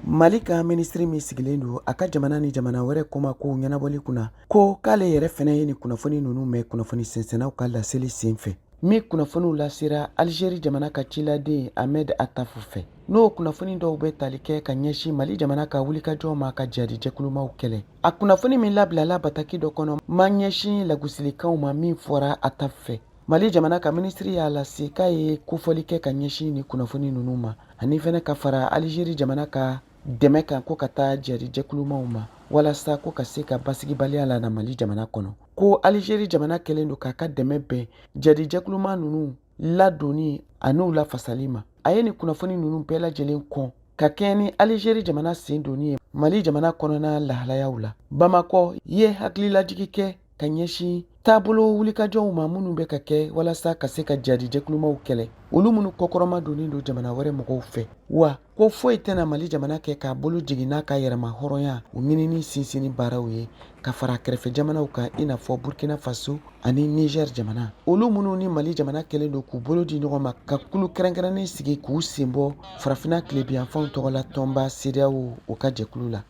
Mali ka ministri min sigilen don a ka jamana ni jamana wɛrɛ koma ko ɲɛnabɔli kunna ko k'ale yɛrɛ fɛnɛ ye ni kunnafoni ninnu mɛn kunnafoni sɛnsɛnnaw ka laseli sen fɛ min kunnafoniw lasera Algérie jamana ka ciladen Ahmed Attaf fɛ n'o kunnafoni dɔw bɛ tali kɛ ka ɲɛsin Mali jamana ka wulikajɔ ma ka jadi jɛkulumaw kɛlɛ a kunnafoni min labilala bataki dɔ kɔnɔ ma ɲɛsin lagosilikanw ma min fɔra Attaf fɛ Mali jamana ka ministri y'a lase k'a ye kofɔli kɛ ka ɲɛsin ni kunnafoni ninnu ma ani fɛnɛ ka fara Algérie jamana ka dɛmɛ kan ko ka taa jadi jɛkulumaw ma walasa ko ka se ka basigibaliya la na Mali jamana kɔnɔ ko Algérie jamana kɛlen don k'a ka dɛmɛ bɛn jadi jɛkuluma ninnu ladonni a n'u lafasali ma a ye ni kunnafoni ninnu bɛɛ lajɛlen kɔn ka kɛɲɛ ni Algérie jamana sen donni ye Mali jamana kɔnɔna lahalayaw la Bamakɔ ye hakililajigi kɛ ka ɲɛsin taabolo wulikajɔw ma minnu bɛ ka kɛ walasa ka se ka jadi jɛkulumaw kɛlɛ olu minnu kɔkɔrɔma donnen don jamana wɛrɛ mɔgɔw fɛ wa ko foyi tɛna Mali jamana kɛ k'a bolo jigin n'a ka yɛrɛma hɔrɔnya o ɲinini sinsinni baaraw ye ka fara kɛrɛfɛ jamanaw kan i n'a fɔ Burkina Faso ani Niger jamana olu minnu ni Mali jamana kɛlen don k'u bolo di ɲɔgɔn ma ka kulu kɛrɛnkɛrɛnnen sigi k'u sen bɔ farafinna tilebiyanfanw tɔgɔla tɔnba CEDEAO o ka jɛkulu la